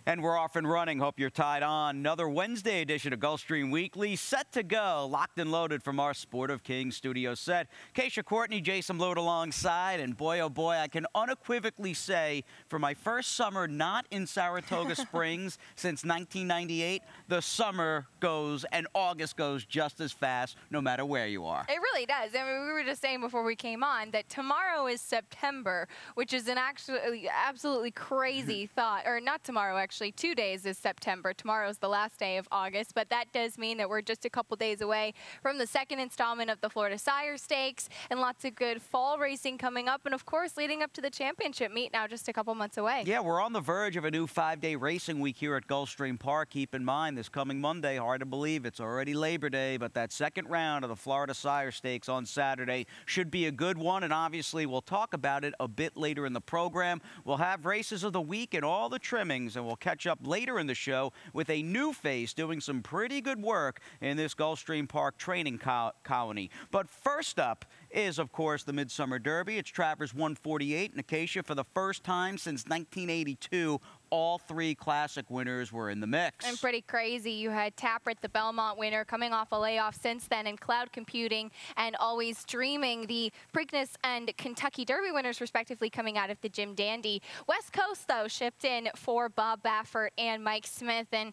And we're off and running. Hope you're tied on. Another Wednesday edition of Gulfstream Weekly set to go. Locked and loaded from our Sport of Kings studio set. Keisha Courtney, Jason Load alongside. And boy, oh boy, I can unequivocally say for my first summer not in Saratoga Springs since 1998, the summer goes and August goes just as fast no matter where you are. It really does. I mean, we were just saying before we came on that tomorrow is September, which is an absolutely crazy thought. Or not tomorrow, actually. 2 days is September. Tomorrow is the last day of August, but that does mean that we're just a couple days away from the second installment of the Florida Sire Stakes and lots of good fall racing coming up. And of course, leading up to the championship meet now just a couple months away. Yeah, we're on the verge of a new 5-day racing week here at Gulfstream Park. Keep in mind, this coming Monday, hard to believe it's already Labor Day, but that second round of the Florida Sire Stakes on Saturday should be a good one. And obviously, we'll talk about it a bit later in the program. We'll have races of the week and all the trimmings, and we'll catch up later in the show with a new face doing some pretty good work in this Gulfstream Park training colony. But first up is, of course, the Midsummer Derby. It's Travers 148 in Acacia. For the first time since 1982, all three Classic winners were in the mix. And pretty crazy. You had Tappert, the Belmont winner, coming off a layoff since then in Cloud Computing, and Always Dreaming, the Preakness and Kentucky Derby winners, respectively, coming out of the Jim Dandy. West Coast, though, shipped in for Bob Baffert and Mike Smith. And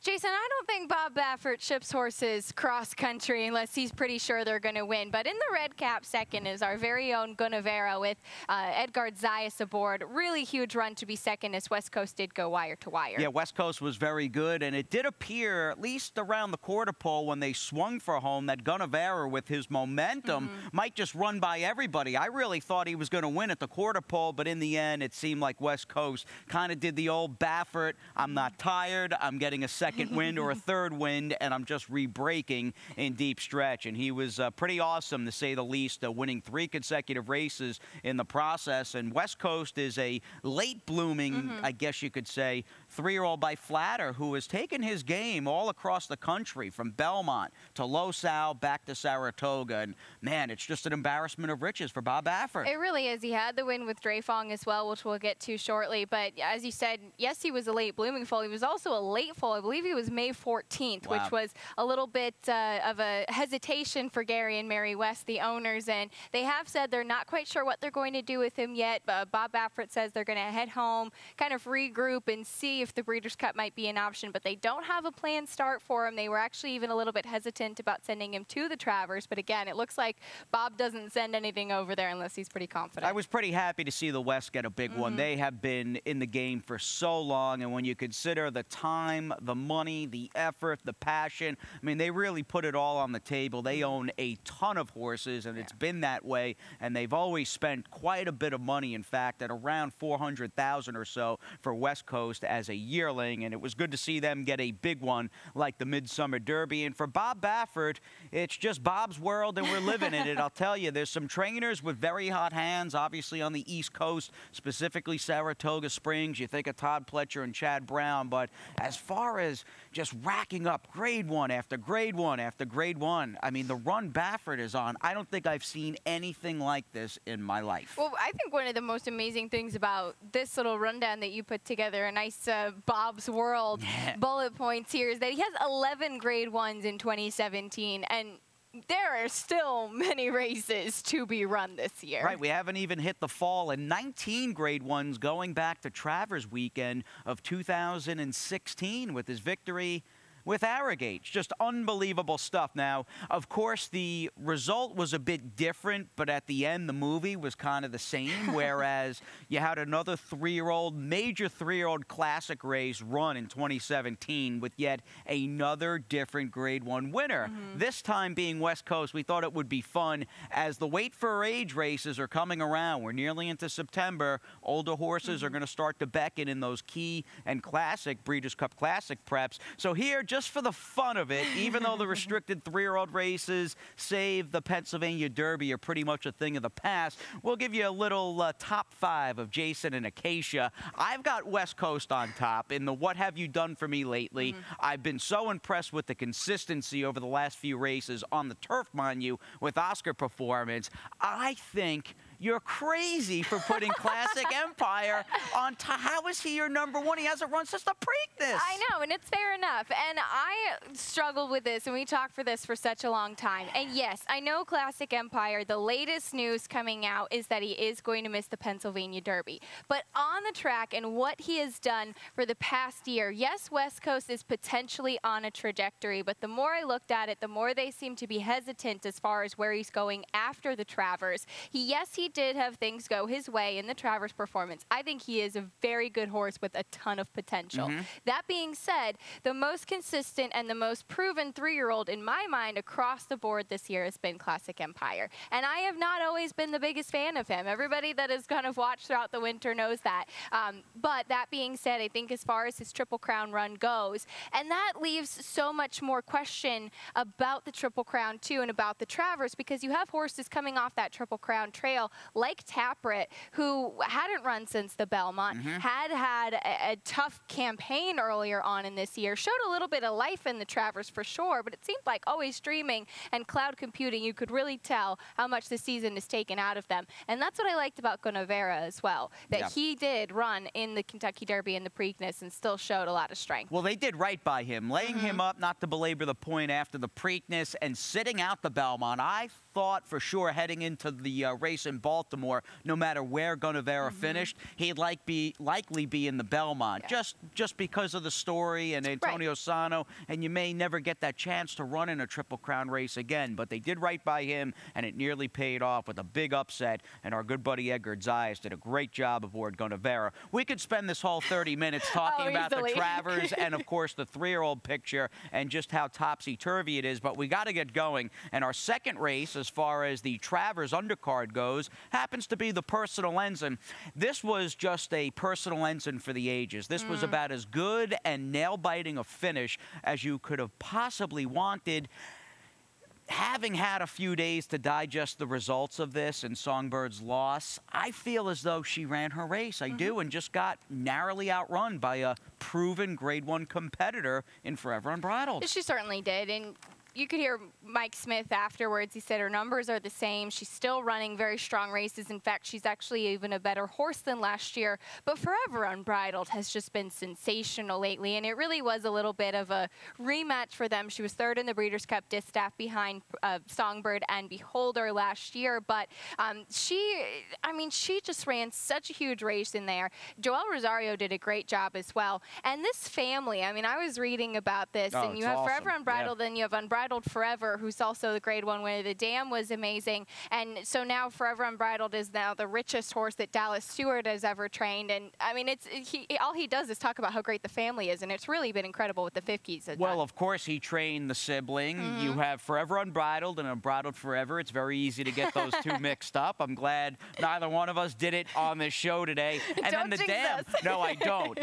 Jason, I don't think Bob Baffert ships horses cross-country unless he's pretty sure they're going to win. But in the red cap second is our very own Gunnevera with Edgard Zayas aboard. Really huge run to be second as West Coast did go wire to wire. Yeah, West Coast was very good, and it did appear, at least around the quarter pole when they swung for home, that Gunnevera with his momentum might just run by everybody. I really thought he was going to win at the quarter pole, but in the end, it seemed like West Coast kind of did the old Baffert, I'm not tired, I'm getting a second wind or a third wind, and I'm just re-braking in deep stretch. And he was pretty awesome, to say the least, winning 3 consecutive races in the process. And West Coast is a late-blooming, I guess you could say, 3-year-old by Flatter, who has taken his game all across the country, from Belmont to Los Al back to Saratoga. And, man, it's just an embarrassment of riches for Bob Baffert. It really is. He had the win with Dray Fong as well, which we'll get to shortly. But as you said, yes, he was a late-blooming foal. He was also a late foal. I believe he was May 14th, which was a little bit of a hesitation for Gary and Mary West, the owners. And they have said they're not quite sure what they're going to do with him yet. Bob Baffert says they're going to head home, kind of regroup, and see if the Breeders' Cup might be an option. But they don't have a planned start for him. They were actually even a little bit hesitant about sending him to the Travers. But again, it looks like Bob doesn't send anything over there unless he's pretty confident. I was pretty happy to see the West get a big one. They have been in the game for so long, and when you consider the time, the money, the effort, the passion, I mean, they really put it all on the table. They own a ton of horses, and it's been that way, and they've always spent quite a bit of money, in fact, at around $400,000 or so for West Coast as a yearling, and it was good to see them get a big one like the Midsummer Derby. And for Bob Baffert, it's just Bob's world, and we're living in it. I'll tell you, there's some trainers with very hot hands, obviously on the East Coast, specifically Saratoga Springs. You think of Todd Pletcher and Chad Brown, but as far as just racking up grade 1 after grade 1 after grade 1, I mean, the run Baffert is on, I don't think I've seen anything like this in my life. Well, I think one of the most amazing things about this little rundown that you put together, a nice Bob's World bullet points here, is that he has 11 grade 1s in 2017, and there are still many races to be run this year. Right, we haven't even hit the fall, and 19 grade 1s going back to Travers weekend of 2016 with his victory with Arrogate. Just unbelievable stuff. Now, of course, the result was a bit different, but at the end, the movie was kind of the same, whereas you had another major 3-year-old classic race run in 2017 with yet another different grade 1 winner. This time being West Coast. We thought it would be fun as the wait for age races are coming around. We're nearly into September. Older horses are going to start to beckon in those key and classic Breeders' Cup Classic preps. So here, just for the fun of it, even though the restricted 3-year-old races, save the Pennsylvania Derby, are pretty much a thing of the past, we'll give you a little top 5 of Jason and Acacia. I've got West Coast on top in the what have you done for me lately. I've been so impressed with the consistency over the last few races on the turf, mind you, with Oscar Performance. I think you're crazy for putting Classic Empire on top. How is he your number one? He hasn't run since the Preakness. I know, and it's fair enough. And I struggled with this, and we talked for this for such a long time. And yes, I know Classic Empire, the latest news coming out is that he is going to miss the Pennsylvania Derby. But on the track and what he has done for the past year, yes, West Coast is potentially on a trajectory, but the more I looked at it, the more they seem to be hesitant as far as where he's going after the Travers. Yes, he did have things go his way in the Travers performance. I think he is a very good horse with a ton of potential. That being said, the most consistent and the most proven 3-year-old in my mind across the board this year has been Classic Empire. And I have not always been the biggest fan of him. Everybody that has kind of watched throughout the winter knows that. But that being said, I think as far as his Triple Crown run goes, and that leaves so much more question about the Triple Crown too and about the Travers, because you have horses coming off that Triple Crown trail like Taprit, who hadn't run since the Belmont, had a tough campaign earlier on in this year, showed a little bit of life in the Travers for sure, but it seemed like Always Dreaming and Cloud Computing, you could really tell how much the season is taken out of them. And that's what I liked about Gunavera as well, that he did run in the Kentucky Derby and the Preakness and still showed a lot of strength. Well, they did right by him, laying him up, not to belabor the point, after the Preakness and sitting out the Belmont. I thought for sure heading into the race in Baltimore, no matter where Gunavera finished, he'd likely be in the Belmont, just because of the story and Antonio Sano, and you may never get that chance to run in a Triple Crown race again. But they did right by him, and it nearly paid off with a big upset, and our good buddy Edgar Zayas did a great job aboard Gunavera. We could spend this whole 30 minutes talking about the Travers and, of course, the 3-year-old picture and just how topsy-turvy it is, but we got to get going. And our second race, as far as the Travers undercard goes, happens to be the Personal Ensign. This was just a Personal Ensign for the ages. This was about as good and nail-biting a finish as you could have possibly wanted. Having had a few days to digest the results of this and Songbird's loss, I feel as though she ran her race. I do, and just got narrowly outrun by a proven Grade 1 competitor in Forever Unbridled. She certainly did, and you could hear Mike Smith afterwards. He said her numbers are the same. She's still running very strong races. In fact, she's actually even a better horse than last year. But Forever Unbridled has just been sensational lately, and it really was a little bit of a rematch for them. She was third in the Breeders' Cup Distaff behind Songbird and Beholder last year. But she just ran such a huge race in there. Joel Rosario did a great job as well. And this family, I mean, I was reading about this, and you have awesome. Forever Unbridled, then you have Unbridled Forever, who's also the Grade 1 winner. The Dam was amazing. And so now Forever Unbridled is now the richest horse that Dallas Stewart has ever trained. And I mean, all he does is talk about how great the family is, and it's really been incredible with the 50s. Well, of course, he trained the sibling. You have Forever Unbridled and Unbridled Forever. It's very easy to get those two mixed up. I'm glad neither one of us did it on this show today. And don't then the jinx Dam. us. No, I don't.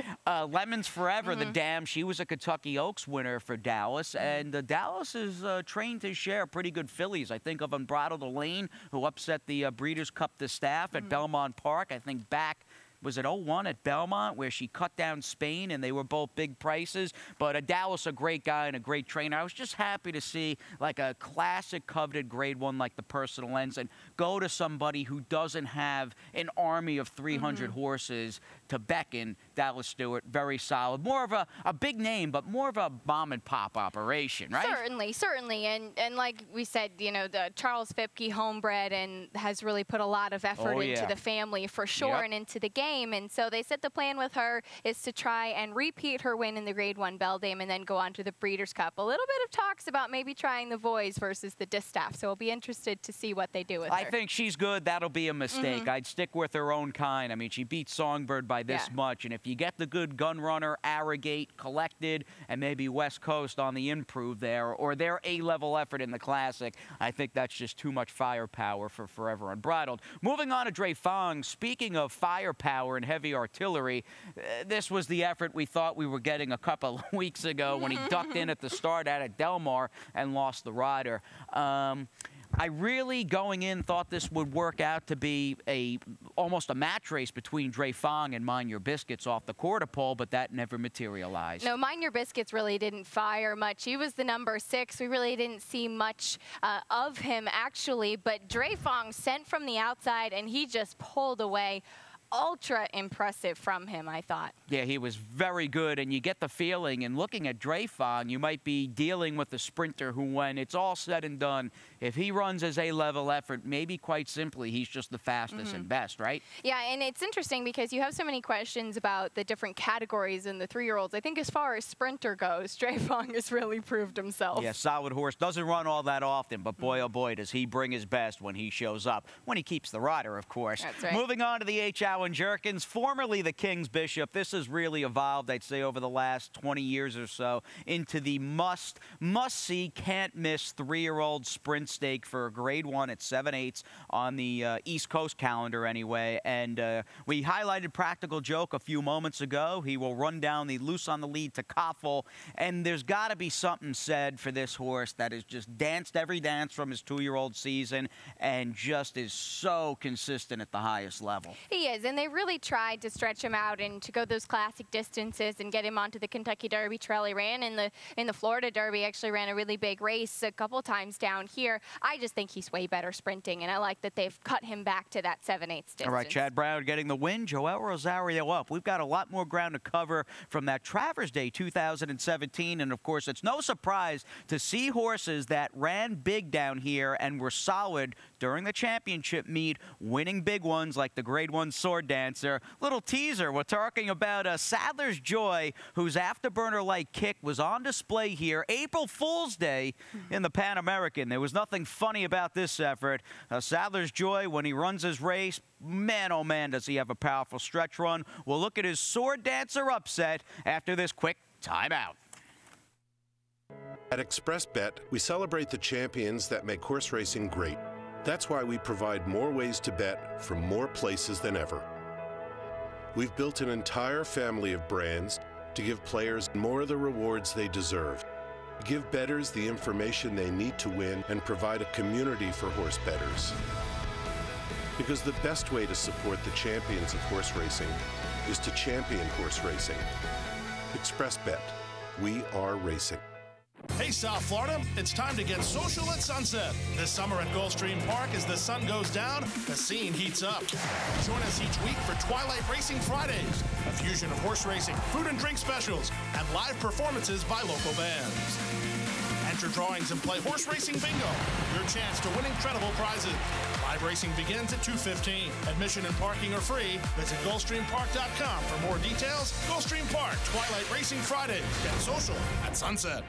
Lemons Forever, the Dam. She was a Kentucky Oaks winner for Dallas, and Dallas is trained to share pretty good fillies. I think of Unbridled Elaine, who upset the Breeders' Cup Distaff at Belmont Park. I think back, was it 01 at Belmont, where she cut down Spain, and they were both big prices. But Dallas, a great guy and a great trainer. I was just happy to see like a classic coveted Grade 1 like the Personal Ensign go to somebody who doesn't have an army of 300 horses to beckon. Dallas Stewart, very solid. More of a big name, but more of a mom-and-pop operation, right? Certainly. And like we said, you know, the Charles Fipke homebred and has really put a lot of effort into the family for sure and into the game. And so they said the plan with her is to try and repeat her win in the Grade 1 Beldame and then go on to the Breeders' Cup. A little bit of talks about maybe trying the Voice versus the Distaff. So we'll be interested to see what they do with her. I think she's good. That'll be a mistake. I'd stick with her own kind. I mean, she beat Songbird by this much. And if you get the good Gun Runner, Arrogate, Collected, and maybe West Coast on the improve there, or their A-level effort in the Classic, I think that's just too much firepower for Forever Unbridled. Moving on to Dray Fong. Speaking of firepower and heavy artillery, this was the effort we thought we were getting a couple of weeks ago when he ducked in at the start out at Del Mar and lost the rider. I really, going in, thought this would work out to be almost a match race between Dray Fong and Mind Your Biscuits off the quarter pole, but that never materialized. No, Mind Your Biscuits really didn't fire much. He was the number 6. We really didn't see much of him, actually, but Dray Fong sent from the outside, and he just pulled away. Ultra impressive from him, I thought. Yeah, he was very good, and you get the feeling, and looking at Dray Fong, you might be dealing with a sprinter who, when it's all said and done, if he runs his A-level effort, maybe quite simply, he's just the fastest and best, right? Yeah, and it's interesting because you have so many questions about the different categories in the 3-year-olds. I think as far as sprinter goes, Dray Fong has really proved himself. Yeah, solid horse. Doesn't run all that often, but boy, oh boy, does he bring his best when he shows up. When he keeps the rider, of course. That's right. Moving on to the H. Allen Jerkins, formerly the King's Bishop. This has really evolved, I'd say, over the last 20 years or so, into the must-see, can't-miss 3-year-old sprint stake for a Grade 1 at 7/8 on the East Coast calendar anyway. And we highlighted Practical Joke a few moments ago. He will run down the loose on the lead to Koffel. And there's got to be something said for this horse that has just danced every dance from his 2-year-old season and just is so consistent at the highest level. He is, and they really tried to stretch him out and to go those classic distances and get him onto the Kentucky Derby trail. He ran in the Florida Derby, actually ran a really big race a couple times down here. I just think he's way better sprinting, and I like that they've cut him back to that 7/8 distance. All right, Chad Brown getting the win, Joel Rosario up. We've got a lot more ground to cover from that Travers Day 2017, and of course, it's no surprise to see horses that ran big down here and were solid during the championship meet, winning big ones like the Grade 1 Sword Dancer. Little teaser, we're talking about Sadlers Joy, whose afterburner-like kick was on display here April Fool's Day in the Pan American. There was nothing funny about this effort. Sadlers Joy, when he runs his race, man, oh man, does he have a powerful stretch run. We'll look at his Sword Dancer upset after this quick timeout. At ExpressBet, we celebrate the champions that make horse racing great. That's why we provide more ways to bet from more places than ever. We've built an entire family of brands to give players more of the rewards they deserve, give bettors the information they need to win, and provide a community for horse bettors. Because the best way to support the champions of horse racing is to champion horse racing. ExpressBet, we are racing. Hey, South Florida, it's time to get social at sunset. This summer at Gulfstream Park, as the sun goes down, the scene heats up. Join us each week for Twilight Racing Fridays, a fusion of horse racing, food and drink specials, and live performances by local bands. Enter drawings and play horse racing bingo, your chance to win incredible prizes. Live racing begins at 2:15. Admission and parking are free. Visit GulfstreamPark.com for more details. Gulfstream Park, Twilight Racing Fridays. Get social at sunset.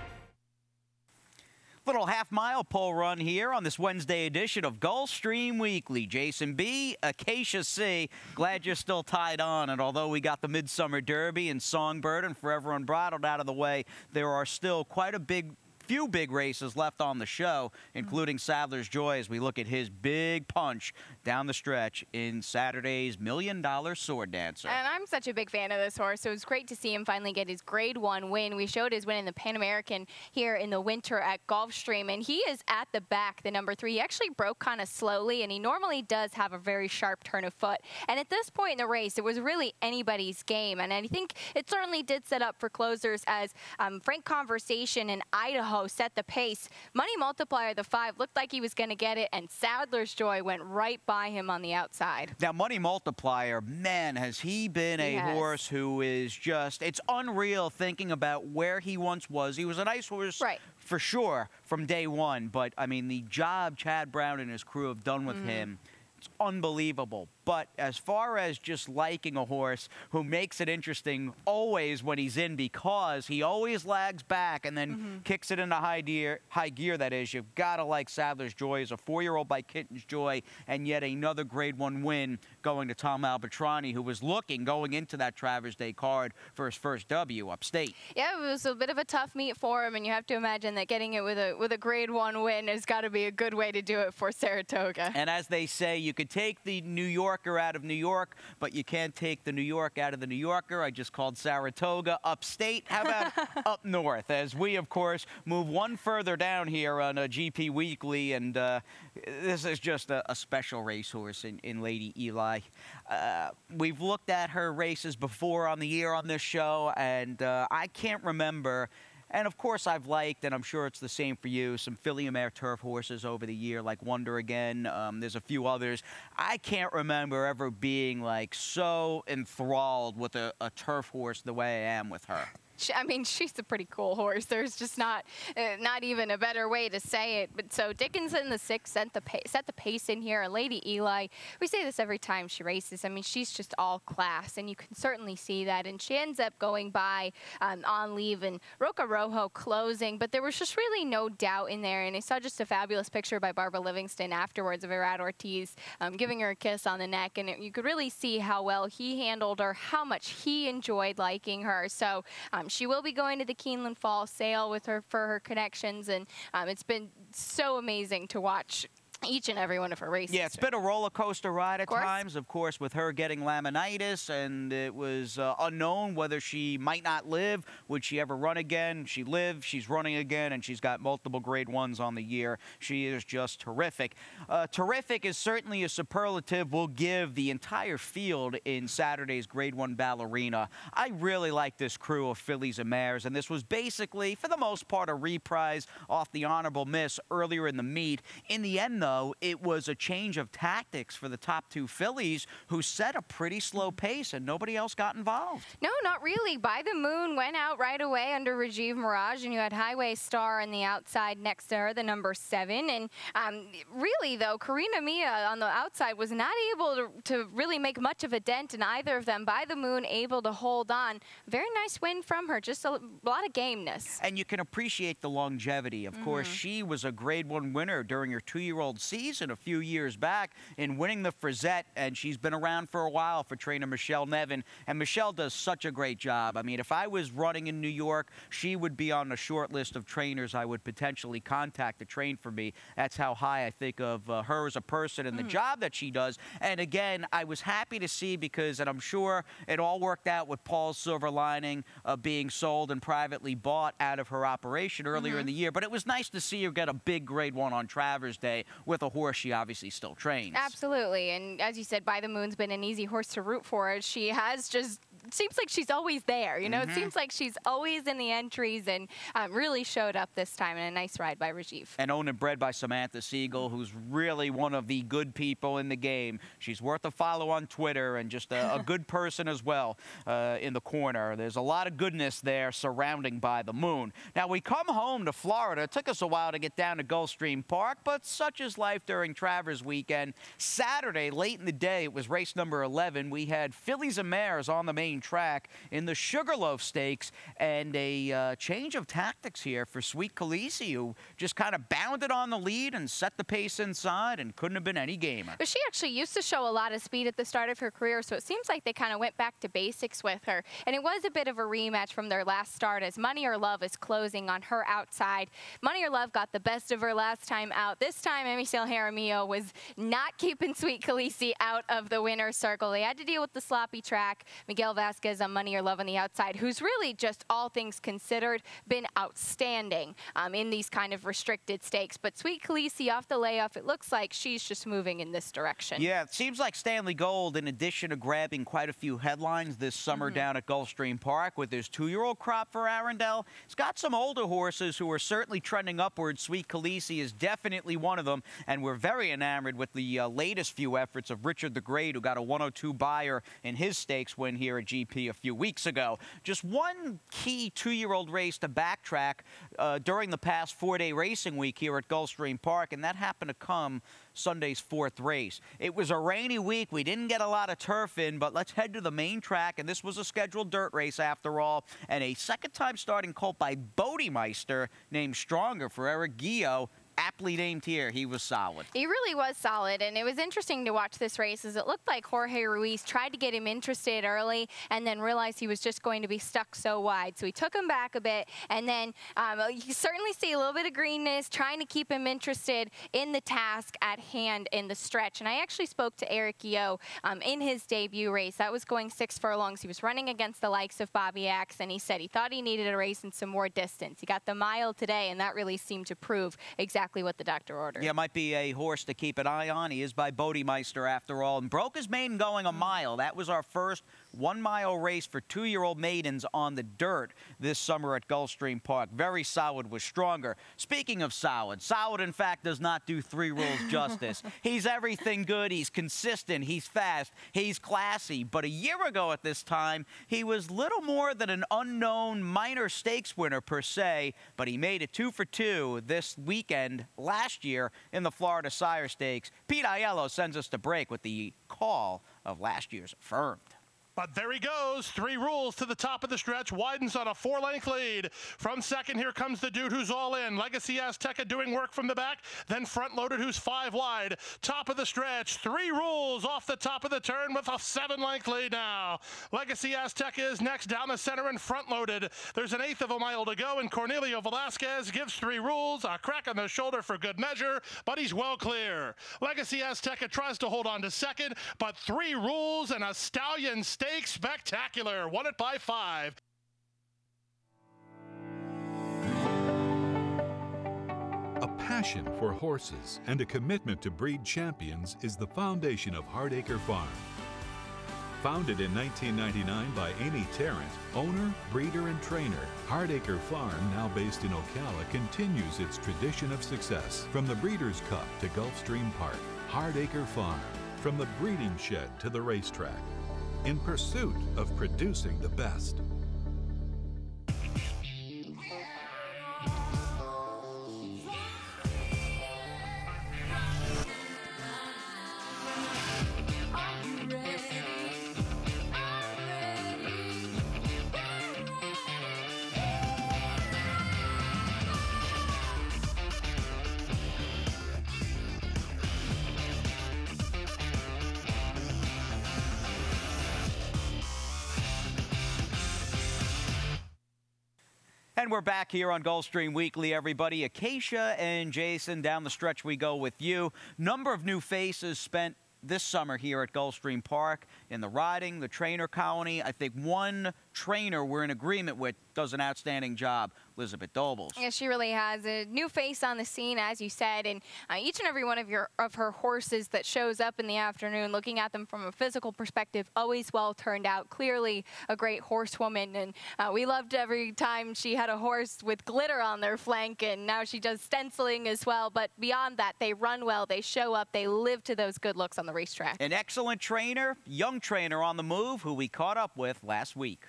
Little half-mile pole run here on this Wednesday edition of Gulfstream Weekly. Jason B., Acacia C., glad you're still tied on. And although we got the Midsummer Derby and Songbird and Forever Unbridled out of the way, there are still quite a few big races left on the show, including Sadler's Joy, as we look at his big punch down the stretch in Saturday's $1 Million Sword Dancer. And I'm such a big fan of this horse, so it was great to see him finally get his Grade 1 win. We showed his win in the Pan American here in the winter at Gulfstream, and he is at the back, the number 3. He actually broke kind of slowly, and he normally does have a very sharp turn of foot. And at this point in the race, it was really anybody's game, and I think it certainly did set up for closers as Frank Conversation in Idaho set the pace. Money Multiplier, the 5, looked like he was going to get it, and Sadler's Joy went right by him on the outside. Now, Money Multiplier, man, has he been a horse who is just, it's unreal thinking about where he once was. He was a nice horse, for sure, from day one. But, I mean, the job Chad Brown and his crew have done with him, it's unbelievable. But as far as just liking a horse who makes it interesting always when he's in, because he always lags back and then kicks it into high gear, that is, you've got to like Sadler's Joy as a 4-year-old by Kitten's Joy, and yet another Grade 1 win going to Tom Albatrani, who was looking going into that Travers Day card for his first W upstate. Yeah, it was a bit of a tough meet for him, and you have to imagine that getting it with a Grade 1 win has got to be a good way to do it for Saratoga. And as they say, you could take the New York Yorker out of New York, but you can't take the New York out of the New Yorker. I just called Saratoga upstate. How about up north? As we, of course, move one further down here on GP Weekly, and this is just a special racehorse in Lady Eli. We've looked at her races before on the year on this show, and I can't remember. And, of course, I've liked, and I'm sure it's the same for you, some filly and mare turf horses over the year, like Wonder Again. There's a few others. I can't remember ever being, like, so enthralled with a turf horse the way I am with her. I mean, she's a pretty cool horse. There's just not even a better way to say it. But so Dickenson, the 6th, set the pace in here. And Lady Eli, we say this every time she races. I mean, she's just all class, and you can certainly see that. And she ends up going by on leave and Roca Rojo closing. But there was just really no doubt in there. And I saw just a fabulous picture by Barbara Livingston afterwards of Irad Ortiz giving her a kiss on the neck. And you could really see how well he handled her, how much he enjoyed liking her. So she will be going to the Keeneland Fall sale with her for her connections, and it's been so amazing to watch each and every one of her races. Yeah, it's been a roller coaster ride at times, of course, with her getting laminitis, and it was unknown whether she might not live. Would she ever run again? She lived, she's running again, and she's got multiple grade 1s on the year. She is just terrific. Terrific is certainly a superlative we'll give the entire field in Saturday's grade 1 ballerina. I really like this crew of fillies and mares, and this was basically, for the most part, a reprise off the honorable miss earlier in the meet. In the end, though, it was a change of tactics for the top 2 fillies who set a pretty slow pace and nobody else got involved. No, not really. By the Moon went out right away under Rajiv Mirage, and you had Highway Star on the outside next to her, the number 7. And really, though, Karina Mia on the outside was not able to really make much of a dent in either of them. By the Moon able to hold on. Very nice win from her. Just a lot of gameness. And you can appreciate the longevity. Of course, she was a grade 1 winner during her 2-year-old season a few years back in winning the Frizette, and she's been around for a while for trainer Michelle Nevin, and Michelle does such a great job. I mean, if I was running in New York, she would be on the short list of trainers I would potentially contact to train for me. That's how high I think of her as a person and the job that she does. And again, I was happy to see because, and I'm sure it all worked out with Paul's silver lining being sold and privately bought out of her operation earlier in the year, but it was nice to see her get a big grade 1 on Travers Day with a horse she obviously still trains. Absolutely, and as you said, By the Moon's been an easy horse to root for. She has just seems like she's always there, you know? It seems like she's always in the entries, and really showed up this time in a nice ride by Rajiv. And owned and bred by Samantha Siegel, who's really one of the good people in the game. She's worth a follow on Twitter, and just a good person as well in the corner. There's a lot of goodness there surrounding By the Moon. Now, we come home to Florida. It took us a while to get down to Gulfstream Park, but such is life during Travers weekend. Saturday, late in the day, it was race number 11. We had fillies and mares on the main track in the Sugarloaf Stakes, and a change of tactics here for Sweet Khaleesi, who just kind of bounded on the lead and set the pace inside and couldn't have been any gamer. But she actually used to show a lot of speed at the start of her career, so it seems like they kind of went back to basics with her. And it was a bit of a rematch from their last start, as Money or Love is closing on her outside. Money or Love got the best of her last time out. This time, Emisel Jaramillo was not keeping Sweet Khaleesi out of the winner's circle. They had to deal with the sloppy track. Miguel Vasquez on Money or Love on the outside, who's really just, all things considered, been outstanding in these kind of restricted stakes. But Sweet Khaleesi off the layoff, it looks like she's just moving in this direction. Yeah, it seems like Stanley Gold, in addition to grabbing quite a few headlines this summer down at Gulfstream Park with his 2-year-old crop for Arundel, he's got some older horses who are certainly trending upward. Sweet Khaleesi is definitely one of them, and we're very enamored with the latest few efforts of Richard the Great, who got a 102 buyer in his stakes win here at GP a few weeks ago. Just one key 2-year-old race to backtrack during the past 4-day racing week here at Gulfstream Park, and that happened to come Sunday's 4th race. It was a rainy week. We didn't get a lot of turf in, but let's head to the main track, and this was a scheduled dirt race after all, and a second-time starting colt by Bodemeister named Stronger for Eric Guillot aptly named here, he was solid. He really was solid, and it was interesting to watch this race as it looked like Jorge Ruiz tried to get him interested early and then realized he was just going to be stuck so wide. So he took him back a bit, and then you certainly see a little bit of greenness, trying to keep him interested in the task at hand in the stretch. And I actually spoke to Eric Yeo in his debut race. That was going 6 furlongs. He was running against the likes of Bobby Axe, and he said he thought he needed a race and some more distance. He got the mile today, and that really seemed to prove exactly what the doctor ordered. Yeah, might be a horse to keep an eye on. He is by Bodemeister after all, and broke his maiden going a mile. That was our first 1-mile race for 2-year-old maidens on the dirt this summer at Gulfstream Park. Very solid, was stronger. Speaking of solid, solid in fact does not do 3 rules justice. He's everything good. He's consistent. He's fast. He's classy. But a year ago at this time, he was little more than an unknown minor stakes winner per se, but he made it 2 for 2 this weekend last year in the Florida Sire Stakes. Pete Aiello sends us to break with the call of last year's Affirmed. But there he goes. 3 rules to the top of the stretch. Widens on a 4-length lead. From second, here comes the dude who's all in. Legacy Azteca doing work from the back. Then front-loaded, who's 5 wide. Top of the stretch. 3 rules off the top of the turn with a 7-length lead now. Legacy Azteca is next down the center and front-loaded. There's an 1/8 of a mile to go, and Cornelio Velasquez gives 3 rules. A crack on the shoulder for good measure, but he's well clear. Legacy Azteca tries to hold on to second, but 3 rules and a stallion stakes spectacular. Won it by 5. A passion for horses and a commitment to breed champions is the foundation of Hardacre Farm. Founded in 1999 by Amy Tarrant, owner, breeder, and trainer, Hardacre Farm, now based in Ocala, continues its tradition of success. From the Breeders' Cup to Gulfstream Park, Hardacre Farm, from the breeding shed to the racetrack, in pursuit of producing the best. And we're back here on Gulfstream Weekly, everybody. Acacia and Jason, down the stretch we go with you. Number of new faces spent this summer here at Gulfstream Park in the riding, the trainer colony. I think one trainer we're in agreement with does an outstanding job, Elizabeth Dobles. Yeah, she really has a new face on the scene, as you said, and each and every one of her horses that shows up in the afternoon, looking at them from a physical perspective, always well turned out. Clearly a great horsewoman, and we loved every time she had a horse with glitter on their flank, and now she does stenciling as well. But beyond that, they run well, they show up, they live to those good looks on the racetrack. An excellent trainer, young trainer on the move, who we caught up with last week.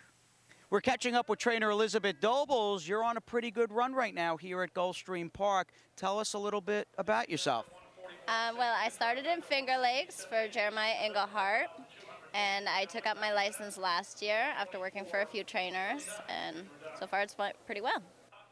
We're catching up with trainer Elizabeth Dobles. You're on a pretty good run right now here at Gulfstream Park. Tell us a little bit about yourself. Well, I started in Finger Lakes for Jeremiah Englehart, and I took up my license last year after working for a few trainers, and so far it's went pretty well.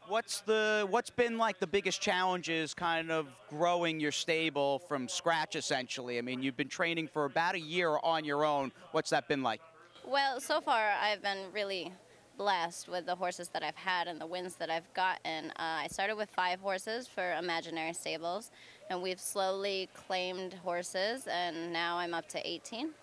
What's been like the biggest challenges kind of growing your stable from scratch, essentially? I mean, you've been training for about a year on your own. What's that been like? Well, so far I've been really blessed with the horses that I've had and the wins that I've gotten. I started with 5 horses for Imaginary Stables, and we've slowly claimed horses, and now I'm up to 18.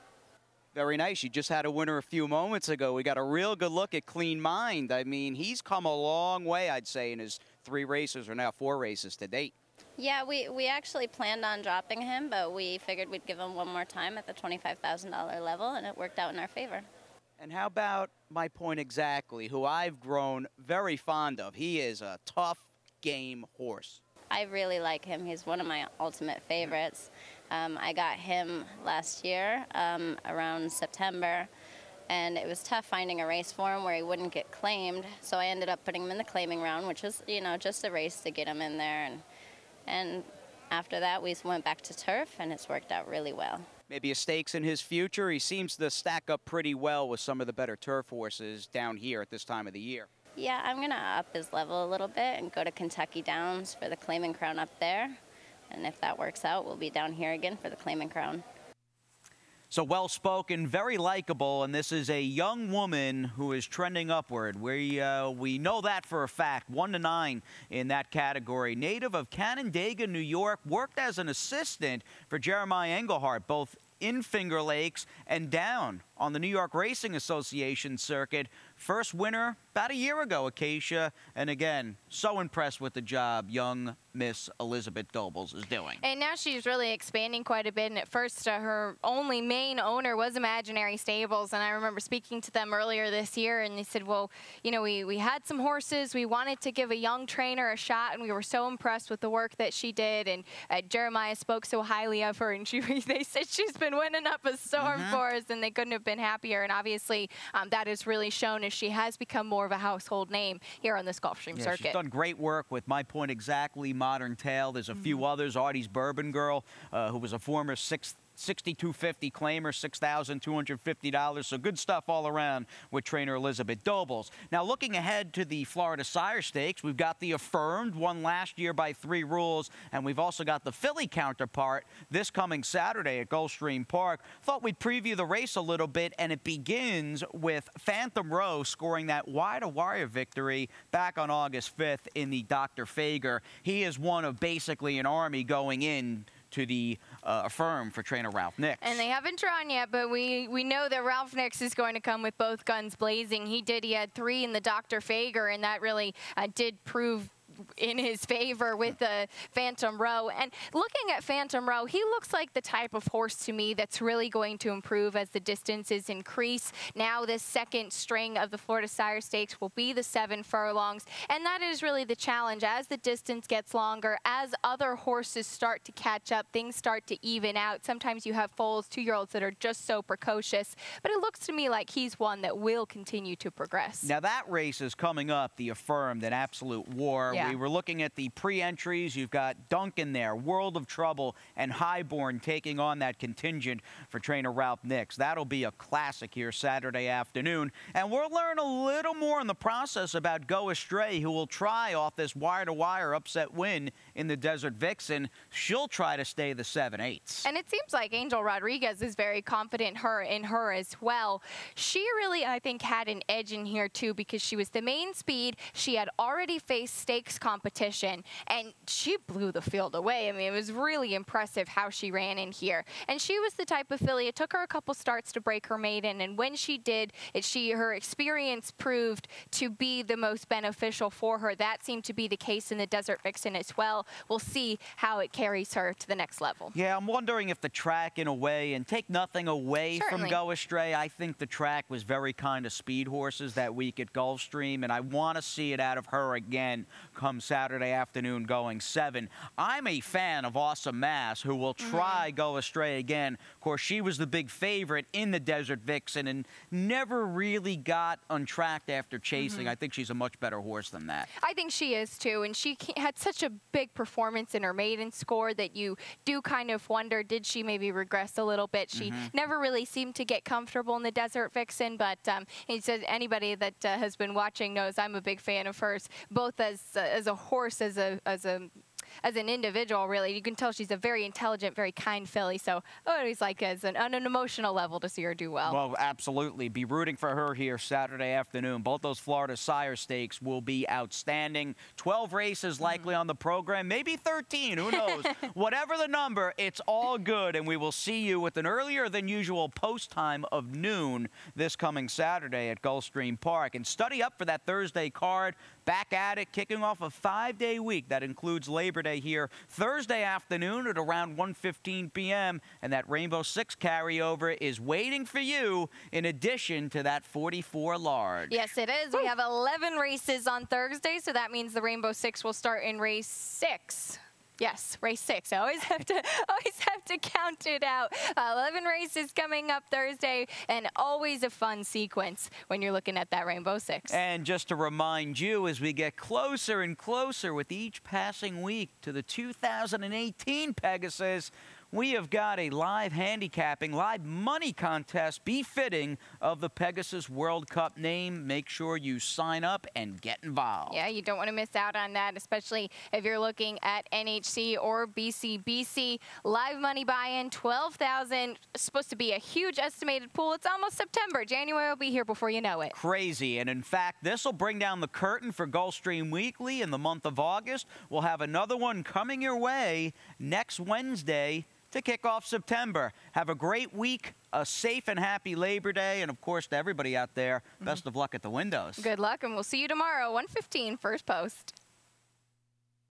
Very nice. You just had a winner a few moments ago. We got a real good look at Clean Mind. I mean, he's come a long way, I'd say, in his 3 races, or now 4 races to date. Yeah, we actually planned on dropping him, but we figured we'd give him one more time at the $25,000 level, and it worked out in our favor. And how about My Point Exactly, who I've grown very fond of? He is a tough game horse. I really like him. He's one of my ultimate favorites. I got him last year around September, and it was tough finding a race for him where he wouldn't get claimed. So I ended up putting him in the claiming round, which was, you know, just a race to get him in there. And after that, we went back to turf, and it's worked out really well. Maybe a stakes in his future. He seems to stack up pretty well with some of the better turf horses down here at this time of the year. Yeah, I'm going to up his level a little bit and go to Kentucky Downs for the Claim and Crown up there. And if that works out, we'll be down here again for the Claim and Crown. So well-spoken, very likable, and this is a young woman who is trending upward. We know that for a fact. 1-9 in that category. Native of Canandaigua, New York, worked as an assistant for Jeremiah Engelhart, both in Finger Lakes and down on the New York Racing Association circuit. First winner about a year ago, Acacia. And again, so impressed with the job young Miss Elizabeth Dobles is doing. And now she's really expanding quite a bit. And at first, her only main owner was Imaginary Stables. And I remember speaking to them earlier this year, and they said, well, you know, we had some horses. We wanted to give a young trainer a shot, and we were so impressed with the work that she did. And Jeremiah spoke so highly of her, and they said she's been winning up a storm for us, and they couldn't have been happier. And obviously, that has really shown as she has become more of a household name here on this Gulfstream circuit. She's done great work with My Point Exactly, Modern Tale. There's a few others. Artie's Bourbon Girl, who was a former 6250 claimer, $6,250. So good stuff all around with trainer Elizabeth Dobles. Now looking ahead to the Florida Sire Stakes, we've got the Affirmed, won last year by 3 rules, and we've also got the Philly counterpart this coming Saturday at Gulfstream Park. Thought we'd preview the race a little bit, and it begins with Phantom Row scoring that wire-to-wire victory back on August 5th in the Dr. Fager. He is one of basically an army going in to the Affirm for trainer Ralph Nix. And they haven't drawn yet, but we know that Ralph Nix is going to come with both guns blazing. He had 3 in the Dr. Fager, and that really did prove in his favor with the Phantom Row. And looking at Phantom Row, he looks like the type of horse to me that's really going to improve as the distances increase. Now this second string of the Florida Sire Stakes will be the 7 furlongs, and that is really the challenge. As the distance gets longer, as other horses start to catch up, things start to even out. Sometimes you have foals, 2-year-olds that are just so precocious, but it looks to me like he's one that will continue to progress. Now that race is coming up, the Affirmed, an absolute war. Yeah. We were looking at the pre-entries. You've got Duncan there, World of Trouble, and Highborn taking on that contingent for trainer Ralph Nix. That'll be a classic here Saturday afternoon. And we'll learn a little more in the process about Go Astray, who will try off this wire-to-wire upset win in the Desert Vixen. She'll try to stay the 7/8. And it seems like Angel Rodriguez is very confident in her as well. She really, I think, had an edge in here, too, because she was the main speed. She had already faced stakes competition, and she blew the field away. I mean, it was really impressive how she ran in here. And she was the type of filly, it took her a couple starts to break her maiden, and when she did, her experience proved to be the most beneficial for her. That seemed to be the case in the Desert Vixen as well. We'll see how it carries her to the next level. Yeah, I'm wondering if the track, in a way, and take nothing away from Go Astray, I think the track was very kind of speed horses that week at Gulfstream, and I want to see it out of her again come Saturday afternoon going 7. I'm a fan of Awesome Mass, who will try Go Astray again. Of course, she was the big favorite in the Desert Vixen and never really got untracked after chasing. I think she's a much better horse than that. I think she is, too, and she had such a big performance in her maiden score that you do kind of wonder, did she maybe regress a little bit? She never really seemed to get comfortable in the Desert Vixen, but he says anybody that has been watching knows I'm a big fan of hers, both as a horse, as an individual, really. You can tell she's a very intelligent, very kind filly, so I always like on an emotional level to see her do well. Well, absolutely. Be rooting for her here Saturday afternoon. Both those Florida Sire Stakes will be outstanding. 12 races likely on the program, maybe 13, who knows? Whatever the number, it's all good, and we will see you with an earlier than usual post time of noon this coming Saturday at Gulfstream Park. And study up for that Thursday card. Back at it, kicking off a 5-day week. That includes Labor Day here Thursday afternoon at around 1:15 p.m. And that Rainbow 6 carryover is waiting for you in addition to that 44 large. Yes, it is. We have 11 races on Thursday, so that means the Rainbow 6 will start in race 6. Yes, race 6. I always have to count it out. 11 races coming up Thursday, and always a fun sequence when you're looking at that Rainbow 6. And just to remind you, as we get closer and closer with each passing week to the 2018 Pegasus, we have got a live handicapping, live money contest befitting of the Pegasus World Cup name. Make sure you sign up and get involved. Yeah, you don't want to miss out on that, especially if you're looking at NHC or BCBC. Live money buy-in, $12,000. Supposed to be a huge estimated pool. It's almost September. January will be here before you know it. Crazy. And in fact, this will bring down the curtain for Gulfstream Weekly in the month of August. We'll have another one coming your way next Wednesday to kick off September. Have a great week, a safe and happy Labor Day, and of course to everybody out there, best of luck at the windows. Good luck, and we'll see you tomorrow, 1:15, First Post.